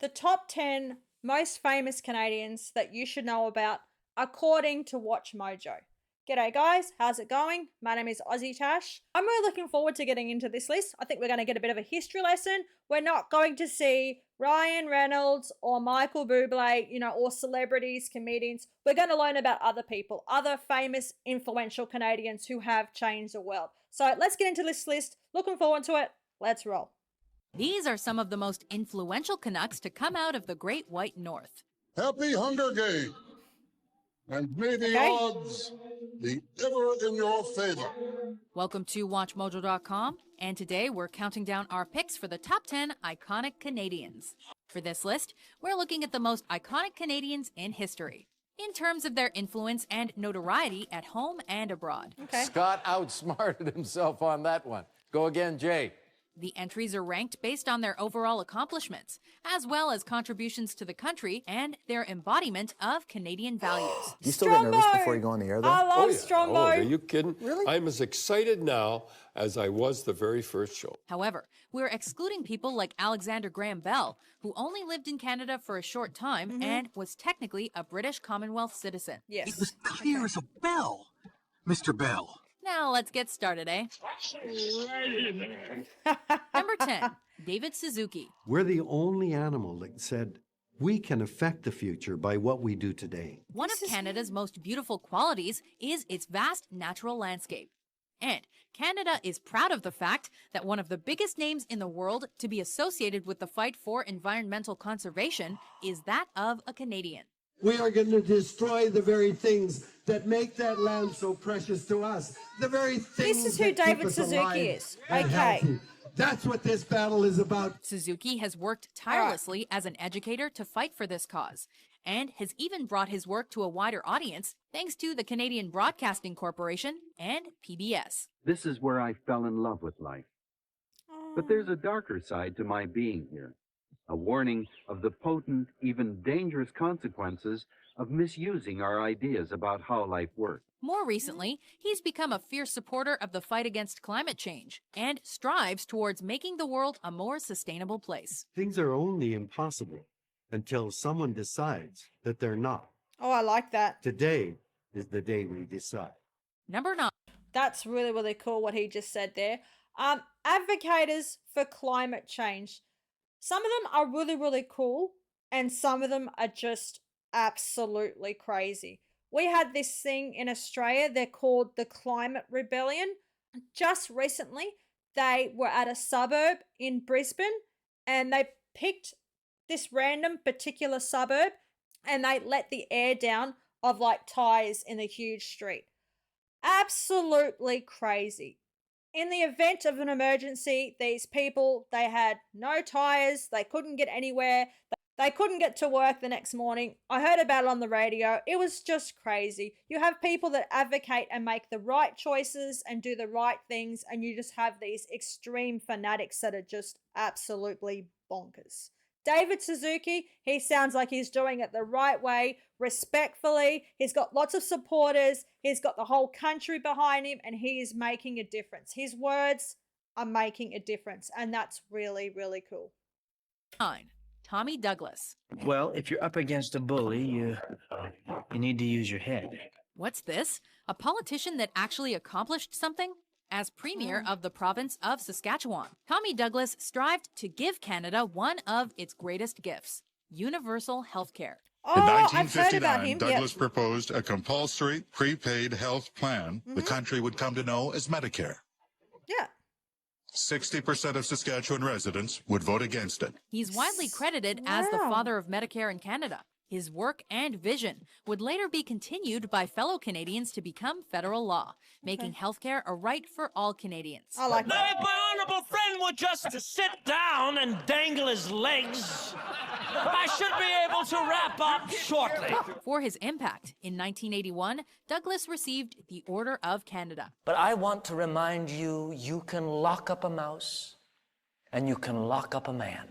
The top 10 most famous Canadians that you should know about according to Watch Mojo. G'day guys, how's it going? My name is AussieTash. I'm really looking forward to getting into this list. I think we're going to get a bit of a history lesson. We're not going to see Ryan Reynolds or Michael Bublé, or celebrities, comedians. We're going to learn about other people, other famous, influential Canadians who have changed the world. So let's get into this list. Looking forward to it. Let's roll. These are some of the most influential Canucks to come out of the Great White North. Happy Hunger Game, and may the odds be ever in your favor. Welcome to WatchMojo.com, and today we're counting down our picks for the top 10 iconic Canadians. For this list, we're looking at the most iconic Canadians in history, in terms of their influence and notoriety at home and abroad. Okay. Scott outsmarted himself on that one. Go again, Jay. The entries are ranked based on their overall accomplishments, as well as contributions to the country and their embodiment of Canadian values. You still get nervous before you go on the air, though? I love Strombo. Oh, are you kidding? Really? I'm as excited now as I was the very first show. However, we're excluding people like Alexander Graham Bell, who only lived in Canada for a short time and was technically a British Commonwealth citizen. Yes. It was clear as a bell, Mr. Bell. Now let's get started, eh? Number 10, David Suzuki. We're the only animal that said we can affect the future by what we do today. One of Canada's most beautiful qualities is its vast natural landscape. And Canada is proud of the fact that one of the biggest names in the world to be associated with the fight for environmental conservation is that of a Canadian. We are going to destroy the very things that make that land so precious to us. The very things This is who that keep David us Suzuki alive is. and Okay. healthy. That's what this battle is about. Suzuki has worked tirelessly as an educator to fight for this cause, and has even brought his work to a wider audience thanks to the Canadian Broadcasting Corporation and PBS. This is where I fell in love with life. But there's a darker side to my being here. A warning of the potent, even dangerous consequences of misusing our ideas about how life works. More recently, he's become a fierce supporter of the fight against climate change and strives towards making the world a more sustainable place. Things are only impossible until someone decides that they're not. Oh, I like that. Today is the day we decide. Number 9. That's really, really cool what he just said there. Advocators for climate change. Some of them are really, really cool, and some of them are just absolutely crazy. We had this thing in Australia, they're called the Climate Rebellion. Just recently, they were at a suburb in Brisbane, and they picked this random particular suburb, and they let the air down of like tires in a huge street. Absolutely crazy. In the event of an emergency, these people, they had no tires, they couldn't get anywhere, they couldn't get to work the next morning. I heard about it on the radio. It was just crazy. You have people that advocate and make the right choices and do the right things, and you just have these extreme fanatics that are just absolutely bonkers. David Suzuki, he sounds like he's doing it the right way, respectfully. He's got lots of supporters. He's got the whole country behind him, and he is making a difference. His words are making a difference, and that's really, really cool. 9. Tommy Douglas. Well, if you're up against a bully, you need to use your head. What's this? A politician that actually accomplished something? As Premier of the province of Saskatchewan, Tommy Douglas strived to give Canada one of its greatest gifts, universal health care. Oh, In I've heard about 1959, him. Douglas proposed a compulsory prepaid health plan the country would come to know as Medicare. Yeah. 60% of Saskatchewan residents would vote against it. He's widely credited as the father of Medicare in Canada. His work and vision would later be continued by fellow Canadians to become federal law, making healthcare a right for all Canadians. I like Now, that. if my honorable friend were just to sit down and dangle his legs, I should be able to wrap up shortly. For his impact, in 1981, Douglas received the Order of Canada. But I want to remind you, you can lock up a mouse and you can lock up a man,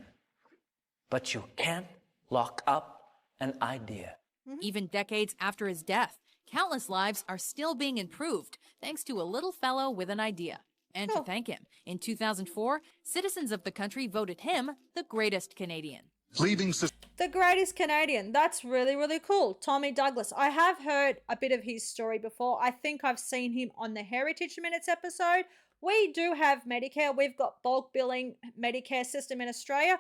but you can't lock up an idea. Even decades after his death, countless lives are still being improved thanks to a little fellow with an idea. And to thank him, in 2004, citizens of the country voted him the greatest Canadian. leaving The greatest Canadian. That's really, really cool. Tommy Douglas. I have heard a bit of his story before. I think I've seen him on the Heritage Minutes episode. We do have Medicare. We've got bulk billing Medicare system in Australia.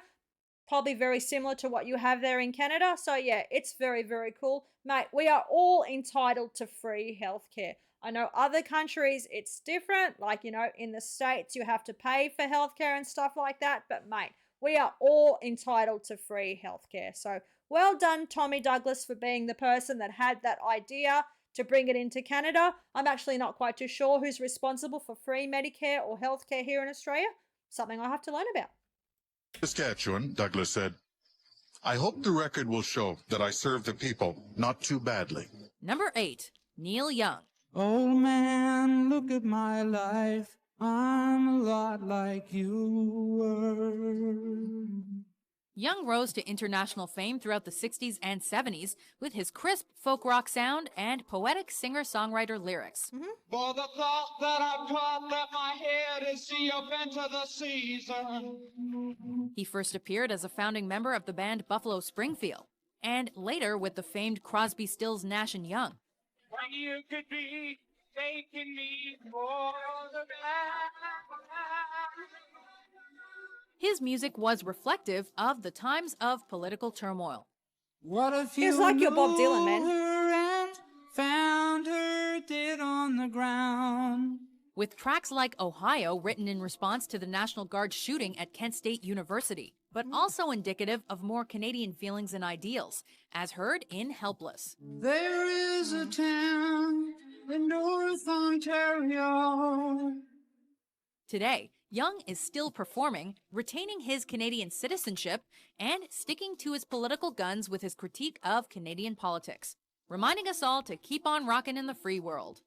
Probably very similar to what you have there in Canada. So yeah, it's very, very cool. Mate, we are all entitled to free healthcare. I know other countries, it's different. Like, you know, in the States, you have to pay for healthcare and stuff like that. But mate, we are all entitled to free healthcare. So well done, Tommy Douglas, for being the person that had that idea to bring it into Canada. I'm actually not quite too sure who's responsible for free Medicare or healthcare here in Australia. Something I have to learn about. Saskatchewan, Douglas said, I hope the record will show that I serve the people not too badly. Number 8, Neil Young. Old man, look at my life. I'm a lot like you were. Young rose to international fame throughout the 60s and 70s with his crisp folk rock sound and poetic singer-songwriter lyrics. For the thought that I caught that my head is sea up into the season. He first appeared as a founding member of the band Buffalo Springfield, and later with the famed Crosby, Stills, Nash & Young. When you could be taking me for the back. His music was reflective of the times of political turmoil. What if Feels like you're Bob Dylan, man. and found her dead on the ground? With tracks like Ohio written in response to the National Guard shooting at Kent State University, but also indicative of more Canadian feelings and ideals, as heard in Helpless. There is a town in North Ontario. Today, Young is still performing, retaining his Canadian citizenship, and sticking to his political guns with his critique of Canadian politics, reminding us all to keep on rocking in the free world.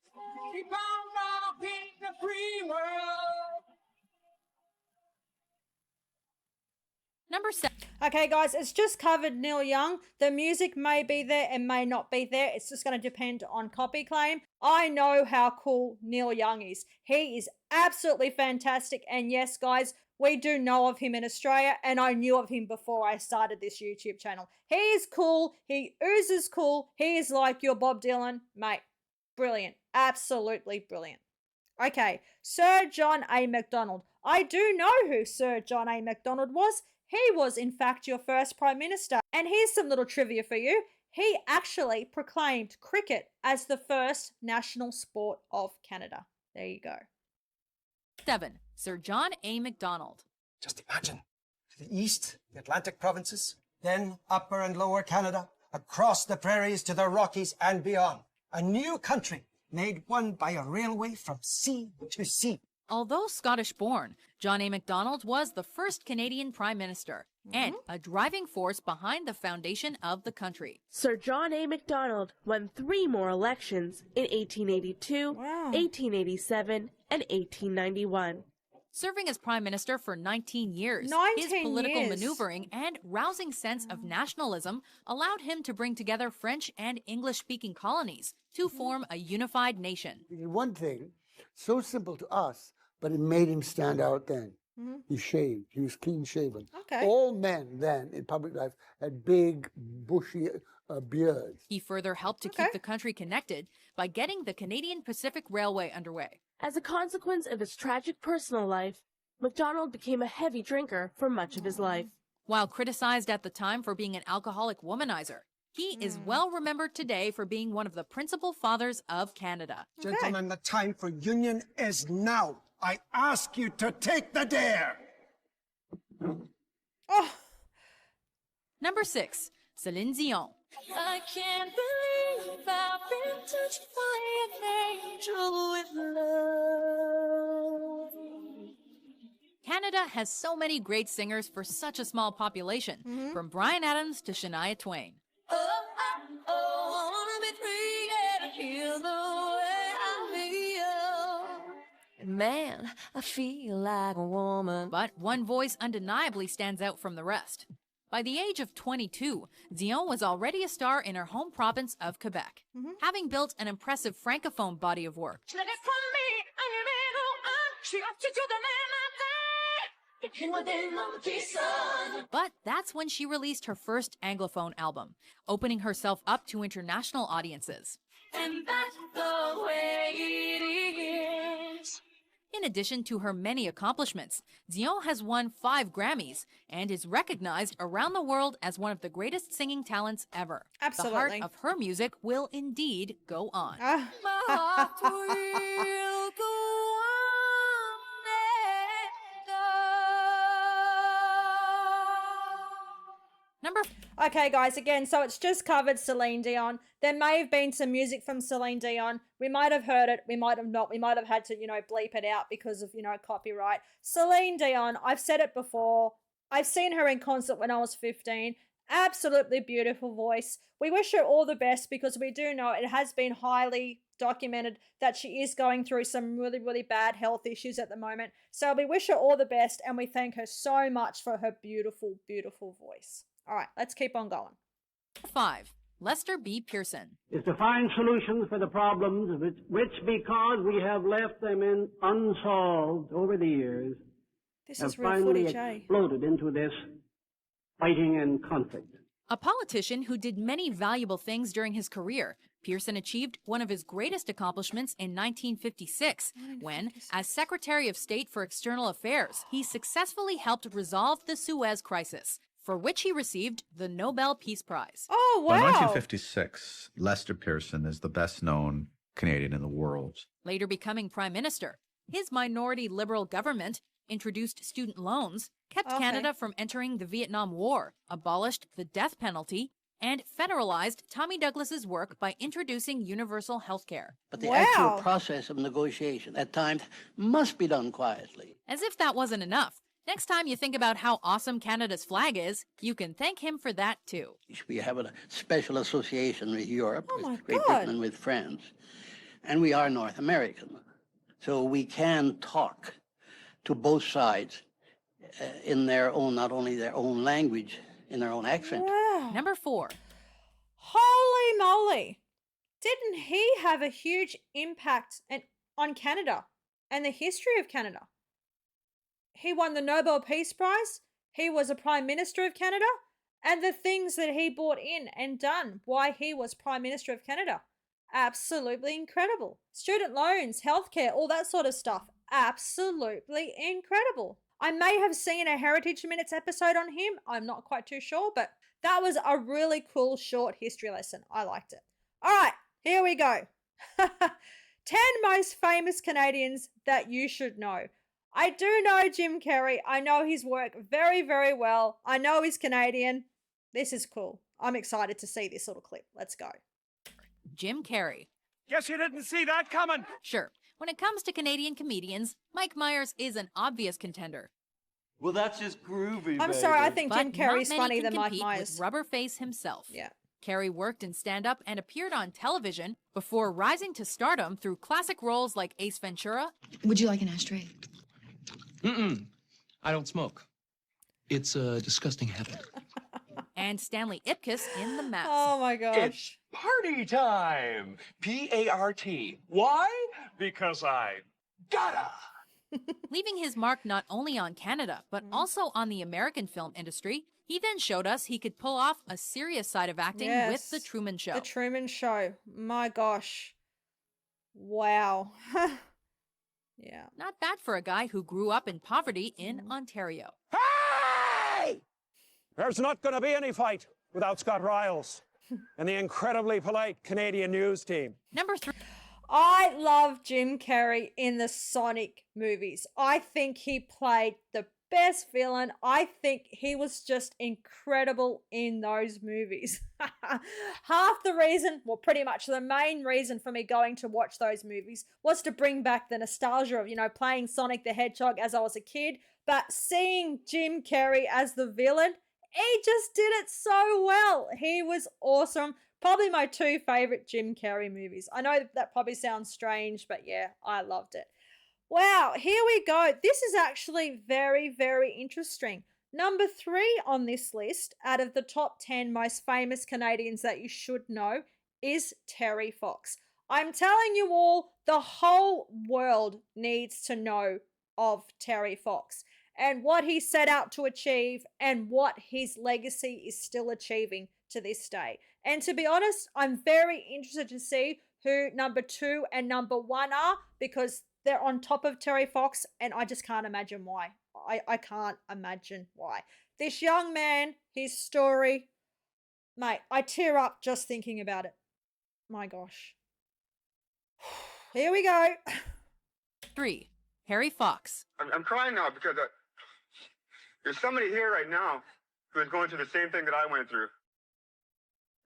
Keep on rocking the free world. Number 7. Okay, guys, it's just covered Neil Young. The music may be there and may not be there. It's just going to depend on copy claim. I know how cool Neil Young is. He is absolutely fantastic. And yes, guys, we do know of him in Australia, and I knew of him before I started this YouTube channel. He is cool. He oozes cool. He is like your Bob Dylan. Mate, brilliant. Absolutely brilliant. Okay, Sir John A MacDonald. I do know who Sir John A MacDonald was. He was, in fact, your first Prime Minister. And here's some little trivia for you. He actually proclaimed cricket as the first national sport of Canada. There you go. 7. Sir John A MacDonald. Just imagine, to the east, the Atlantic provinces, then Upper and Lower Canada, across the prairies to the Rockies and beyond. A new country made one by a railway from sea to sea. Although Scottish-born, John A. MacDonald was the first Canadian Prime Minister and a driving force behind the foundation of the country. Sir John A. MacDonald won 3 more elections in 1882, 1887, and 1891. Serving as Prime Minister for 19 years, his political maneuvering and rousing sense of nationalism allowed him to bring together French and English-speaking colonies to form a unified nation. He did one thing, so simple to us, but it made him stand out then. He shaved. He was clean shaven. Okay. All men then in public life had big, bushy beards. He further helped to keep the country connected by getting the Canadian Pacific Railway underway. As a consequence of his tragic personal life, MacDonald became a heavy drinker for much of his life. While criticized at the time for being an alcoholic womanizer, he is well remembered today for being one of the principal fathers of Canada. Gentlemen, the time for union is now. I ask you to take the dare. Number 6, Celine Dion. I can't believe I've been touched by an angel with love. Canada has so many great singers for such a small population, from Bryan Adams to Shania Twain. I wanna be free and feel the way I feel. Man, I feel like a woman. But one voice undeniably stands out from the rest. By the age of 22, Dion was already a star in her home province of Quebec, having built an impressive francophone body of work. But that's when she released her first Anglophone album, opening herself up to international audiences. And that's the way it is. In addition to her many accomplishments, Dion has won 5 Grammys and is recognized around the world as one of the greatest singing talents ever. Absolutely. The heart of her music will indeed go on. My heart will go on and on. Okay, guys, again, so it's just covered Celine Dion. There may have been some music from Celine Dion. We might have heard it. We might have not. We might have had to, bleep it out because of, copyright. Celine Dion, I've said it before. I've seen her in concert when I was 15. Absolutely beautiful voice. We wish her all the best because we do know it has been highly documented that she is going through some really, really bad health issues at the moment. So we wish her all the best and we thank her so much for her beautiful, beautiful voice. All right, let's keep on going. 5. Lester B. Pearson. Is to find solutions for the problems which because we have left them unsolved over the years, this have is real finally footage, eh? exploded into this fighting and conflict. A politician who did many valuable things during his career, Pearson achieved one of his greatest accomplishments in 1956, when, as Secretary of State for External Affairs, he successfully helped resolve the Suez Crisis, for which he received the Nobel Peace Prize. Oh, wow. By 1956, Lester Pearson is the best-known Canadian in the world. Later becoming Prime Minister, his minority Liberal government introduced student loans, kept Canada from entering the Vietnam War, abolished the death penalty, and federalized Tommy Douglas's work by introducing universal health care. But the actual process of negotiation at times must be done quietly. As if that wasn't enough, next time you think about how awesome Canada's flag is, you can thank him for that too. We have a special association with Europe, with Great Britain and with France, and we are North American. So we can talk to both sides in their own, not only their own language, in their own accent. Wow. Number 4. Holy moly. Didn't he have a huge impact on Canada and the history of Canada? He won the Nobel Peace Prize. He was a Prime Minister of Canada. And the things that he brought in and done why he was Prime Minister of Canada. Absolutely incredible. Student loans, healthcare, all that sort of stuff. Absolutely incredible. I may have seen a Heritage Minutes episode on him. I'm not quite too sure, but that was a really cool short history lesson. I liked it. All right, here we go. 10 most famous Canadians that you should know. I do know Jim Carrey. I know his work very, very well. I know he's Canadian. This is cool. I'm excited to see this little clip. Let's go. Jim Carrey. Guess you didn't see that coming. Sure. When it comes to Canadian comedians, Mike Myers is an obvious contender. Well, that's just groovy, I'm baby. sorry, I think Jim But Carrey's not many funny can than Mike compete Myers. with Rubberface himself. Yeah. Carrey worked in stand-up and appeared on television before rising to stardom through classic roles like Ace Ventura. Would you like an ashtray? Mm-mm. I don't smoke. It's a disgusting habit. And Stanley Ipkiss in The Mask. Oh my gosh. It's party time. P-A-R-T. Why? Because I gotta. Leaving his mark not only on Canada, but also on the American film industry, he then showed us he could pull off a serious side of acting with The Truman Show. The Truman Show. My gosh. Wow. Yeah. Not bad for a guy who grew up in poverty in Ontario. Hey! There's not going to be any fight without Scott Riles and the incredibly polite Canadian news team. Number 3. I love Jim Carrey in the Sonic movies. I think he played the best villain. I think he was just incredible in those movies. Half the reason, well, pretty much the main reason for me going to watch those movies was to bring back the nostalgia of, playing Sonic the Hedgehog as I was a kid. But seeing Jim Carrey as the villain, he just did it so well. He was awesome. Probably my 2 favorite Jim Carrey movies. I know that probably sounds strange, but yeah, I loved it. Wow, here we go. This is actually very, very interesting. Number 3 on this list, out of the top 10 most famous Canadians that you should know, is Terry Fox. I'm telling you all, the whole world needs to know of Terry Fox. and what he set out to achieve and what his legacy is still achieving to this day. And to be honest, I'm very interested to see who number 2 and number 1 are, because they're on top of Terry Fox, and I just can't imagine why. I can't imagine why. This young man, his story, mate, I tear up just thinking about it. My gosh. Here we go. 3. Harry Fox. I'm crying now because there's somebody here right now who is going through the same thing that I went through.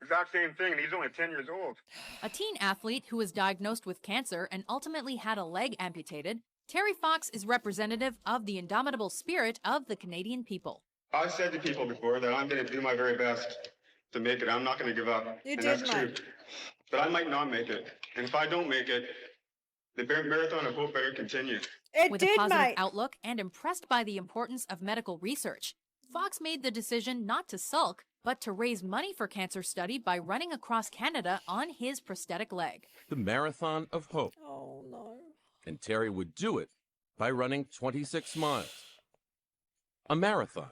Exact same thing, and he's only 10 years old. A teen athlete who was diagnosed with cancer and ultimately had a leg amputated, Terry Fox is representative of the indomitable spirit of the Canadian people. I've said to people before that I'm going to do my very best to make it. I'm not going to give up. You and did, that's true. But I might not make it. And if I don't make it, the marathon of hope better continue. With a positive outlook and impressed by the importance of medical research, Fox made the decision not to sulk, but to raise money for cancer study by running across Canada on his prosthetic leg. The Marathon of Hope. Oh, no. And Terry would do it by running 26 miles. A marathon.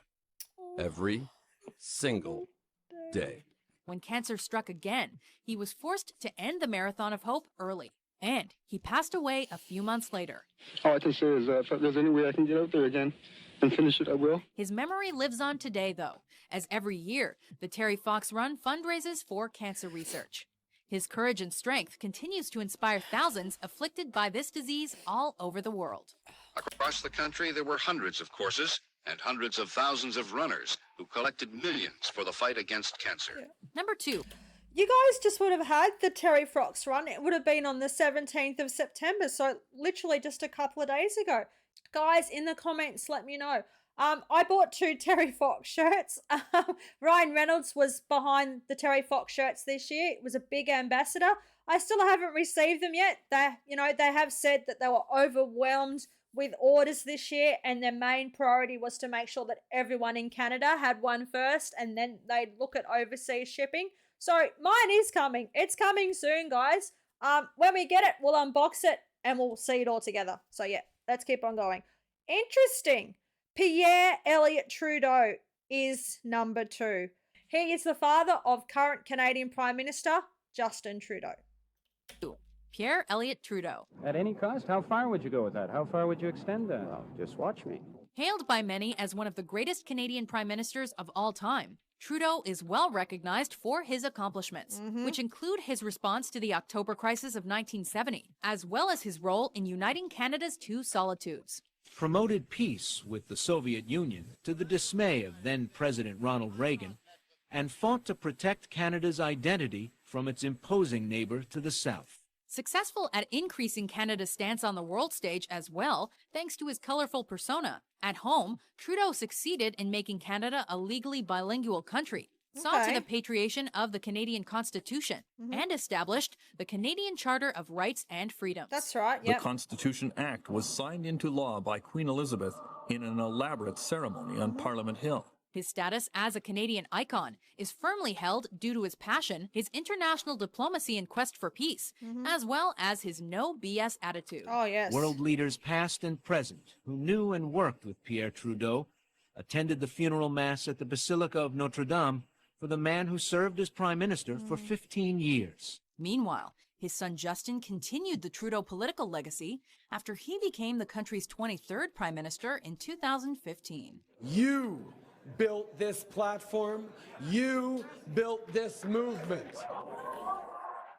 Every single day. When cancer struck again, he was forced to end the Marathon of Hope early. And he passed away a few months later. All I can say is if there's any way I can get out there again and finish it, I will. His memory lives on today, though, as every year, the Terry Fox Run fundraises for cancer research. His courage and strength continues to inspire thousands afflicted by this disease all over the world. Across the country, there were hundreds of courses and hundreds of thousands of runners who collected millions for the fight against cancer. Number 2. You guys just would have had the Terry Fox Run. It would have been on the 17th of September, so literally just a couple of days ago. Guys, in the comments, let me know. I bought 2 Terry Fox shirts. Ryan Reynolds was behind the Terry Fox shirts this year. It was a big ambassador. I still haven't received them yet. They have said that they were overwhelmed with orders this year, and their main priority was to make sure that everyone in Canada had one first, and then they'd look at overseas shipping. So mine is coming. It's coming soon, guys. When we get it, we'll unbox it and we'll see it all together. So yeah, let's keep on going. Interesting. Pierre Elliott Trudeau is number 2. He is the father of current Canadian Prime Minister Justin Trudeau. Pierre Elliott Trudeau. At any cost? How far would you go with that? How far would you extend that? Well, just watch me. Hailed by many as one of the greatest Canadian prime ministers of all time, Trudeau is well recognized for his accomplishments, which include his response to the October crisis of 1970, as well as his role in uniting Canada's 2 solitudes. Promoted peace with the Soviet Union to the dismay of then-President Ronald Reagan, and fought to protect Canada's identity from its imposing neighbor to the south. Successful at increasing Canada's stance on the world stage as well, thanks to his colorful persona. At home, Trudeau succeeded in making Canada a legally bilingual country, saw to the patriation of the Canadian Constitution, and established the Canadian Charter of Rights and Freedoms. That's right, The Constitution Act was signed into law by Queen Elizabeth in an elaborate ceremony on Parliament Hill. His status as a Canadian icon is firmly held due to his passion, his international diplomacy and quest for peace, as well as his no BS attitude. Oh, yes. World leaders past and present who knew and worked with Pierre Trudeau attended the funeral mass at the Basilica of Notre Dame for the man who served as prime minister for 15 years. Meanwhile, his son Justin continued the Trudeau political legacy after he became the country's 23rd prime minister in 2015. You built this platform. You built this movement.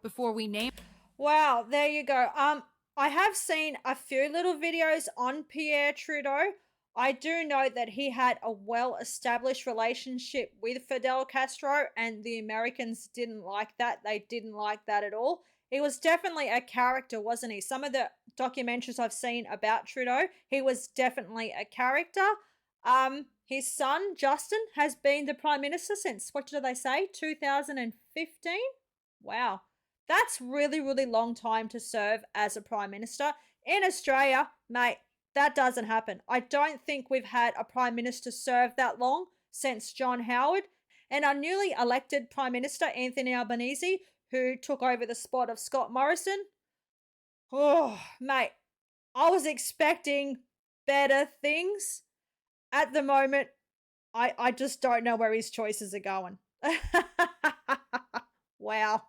Before we name... Wow, there you go. I have seen a few little videos on Pierre Trudeau. I do know that he had a well-established relationship with Fidel Castro, and the Americans didn't like that. They didn't like that at all. He was definitely a character, wasn't he? Some of the documentaries I've seen about Trudeau, he was definitely a character. His son, Justin, has been the Prime Minister since, what did they say, 2015? Wow. That's really, really long time to serve as a Prime Minister. In Australia, mate, that doesn't happen. I don't think we've had a Prime Minister serve that long since John Howard. And our newly elected Prime Minister, Anthony Albanese, who took over the spot of Scott Morrison. Oh, mate, I was expecting better things. at the moment, I just don't know where his choices are going. Wow.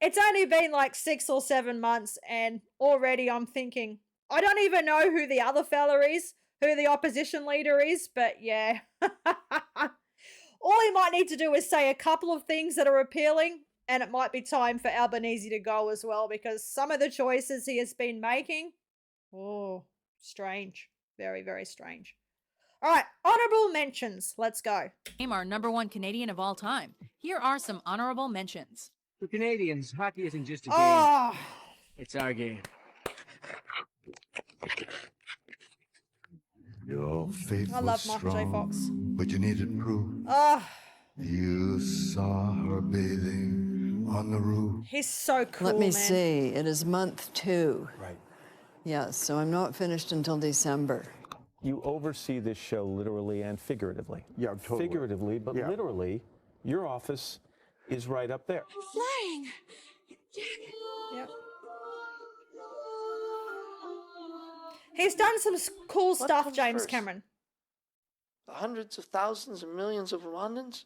It's only been like 6 or 7 months and already I'm thinking, I don't even know who the other fella is, who the opposition leader is, but yeah. All he might need to do is say a couple of things that are appealing, and it might be time for Albanese to go as well, because some of the choices he has been making, oh, strange. Very, very strange. All right, honorable mentions. Let's go. Name our #1 Canadian of all time. Here are some honorable mentions. For Canadians, hockey isn't just a game. Oh. It's our game. Your faith I love Michael J. Fox. but you needed proof. Oh, You saw her bathing on the roof. he's so cool, Let me man. see. It is month 2. Right. Yes, so I'm not finished until December. You oversee this show literally and figuratively. Yeah, totally. Figuratively, but Yeah. literally, your office is right up there. Flying. Yep. He's done some cool stuff, comes James first? Cameron. The hundreds of thousands and millions of Rwandans,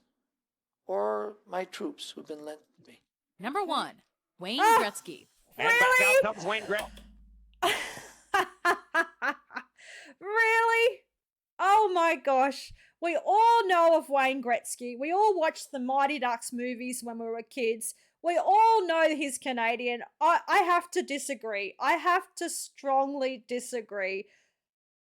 or my troops who've been lent to me? #1, Wayne Ah! Gretzky. And back out comes Wayne Gretzky. Really? Oh my gosh. We all know of Wayne Gretzky. We all watched the Mighty Ducks movies when we were kids. We all know he's Canadian. I have to disagree. I have to strongly disagree.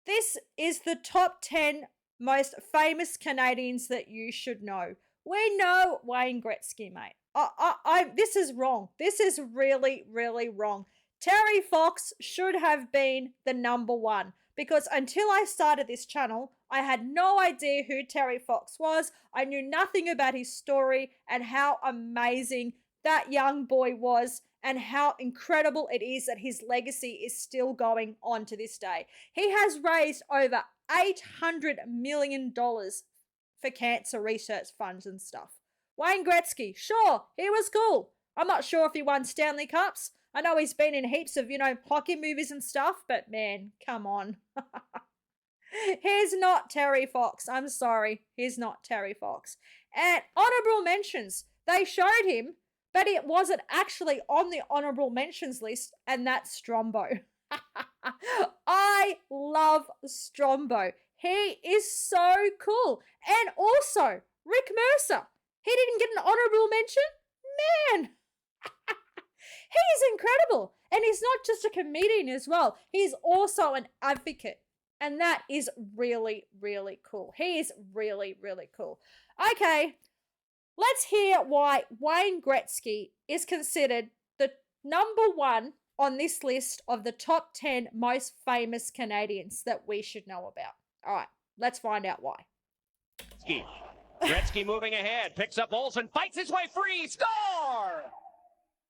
This is the top 10 most famous Canadians that you should know. We know Wayne Gretzky, mate. This is wrong. This is really, really wrong. Terry Fox should have been the #1 because until I started this channel, I had no idea who Terry Fox was. I knew nothing about his story and how amazing that young boy was and how incredible it is that his legacy is still going on to this day. He has raised over $800 million for cancer research funds and stuff. Wayne Gretzky, sure, he was cool. I'm not sure if he won Stanley Cups. I know he's been in heaps of, hockey movies and stuff, but man, come on. He's not Terry Fox. I'm sorry. He's not Terry Fox. And honorable mentions. They showed him, but it wasn't actually on the honorable mentions list, and that's Strombo. I love Strombo. He is so cool. And also, Rick Mercer. He didn't get an honorable mention? Man! He's incredible. And he's not just a comedian as well. He's also an advocate. And that is really, really cool. He is really, really cool. Okay, let's hear why Wayne Gretzky is considered the #1 on this list of the top 10 most famous Canadians that we should know about. All right, let's find out why. Gretzky moving ahead, picks up Olsen, fights his way free, score!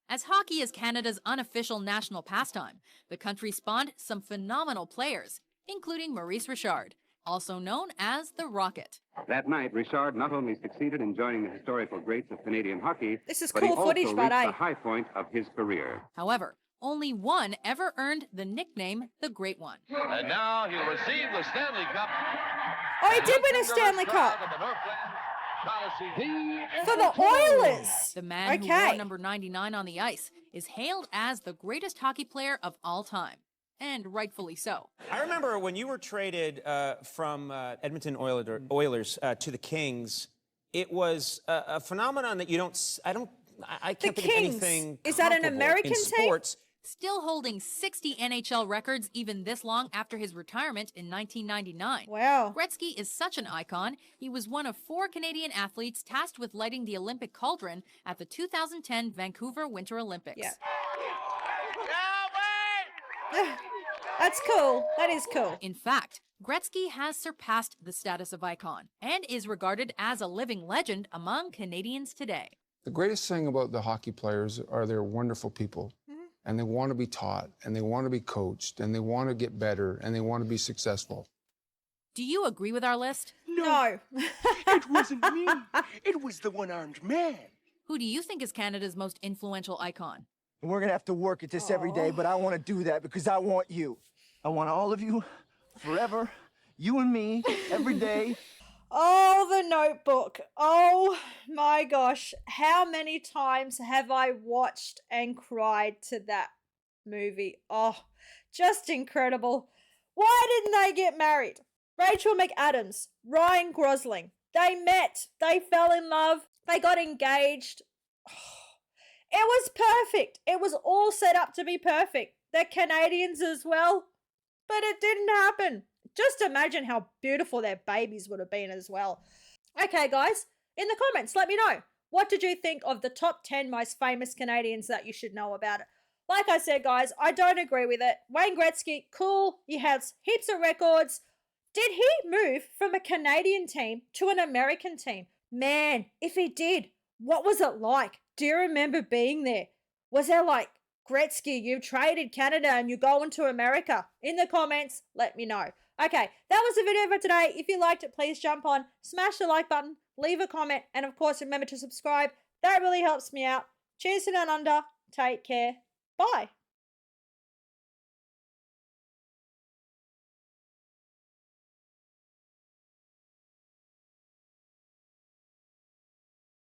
As hockey is Canada's unofficial national pastime, the country spawned some phenomenal players, including Maurice Richard, also known as the Rocket. That night, Richard not only succeeded in joining the historical greats of Canadian hockey, This is but he cool also footage, but reached the high point of his career. However, only one ever earned the nickname the Great One. And now he'll receive the Stanley Cup. Oh, he did win a Stanley Cup. For the Oilers. The man who wore number 99 on the ice is hailed as the greatest hockey player of all time. And rightfully so. I remember when you were traded from Edmonton Oilers to the Kings, it was a phenomenon that I can't think of anything Is that an comparable American in team? sports. Still holding 60 NHL records even this long after his retirement in 1999. Wow. Gretzky is such an icon, he was one of 4 Canadian athletes tasked with lighting the Olympic cauldron at the 2010 Vancouver Winter Olympics. Yeah. That's cool. That is cool. In fact, Gretzky has surpassed the status of icon and is regarded as a living legend among Canadians today. The greatest thing about the hockey players are they're wonderful people. And they want to be taught, and they want to be coached, and they want to get better, and they want to be successful. Do you agree with our list? No. It wasn't me. It was the one-armed man. Who do you think is Canada's most influential icon? And we're going to have to work at this every day, but I want to do that because I want you. I want all of you forever You and me, every day. Oh, The Notebook. Oh my gosh. How many times have I watched and cried to that movie? Oh, just incredible. Why didn't they get married? Rachel McAdams, Ryan Gosling. They met. They fell in love. They got engaged. It was perfect. It was all set up to be perfect. The Canadians as well. But it didn't happen. Just imagine how beautiful their babies would have been as well. Okay, guys, in the comments, let me know. What did you think of the top 10 most famous Canadians that you should know about it? Like I said, guys, I don't agree with it. Wayne Gretzky, cool. He has heaps of records. Did he move from a Canadian team to an American team? Man, if he did, what was it like? Do you remember being there? Was there like, Gretzky, you've traded Canada and you're going to America? In the comments, let me know. Okay, that was the video for today. If you liked it, please jump on, smash the like button, leave a comment, and of course, remember to subscribe. That really helps me out. Cheers to down under. Take care. Bye.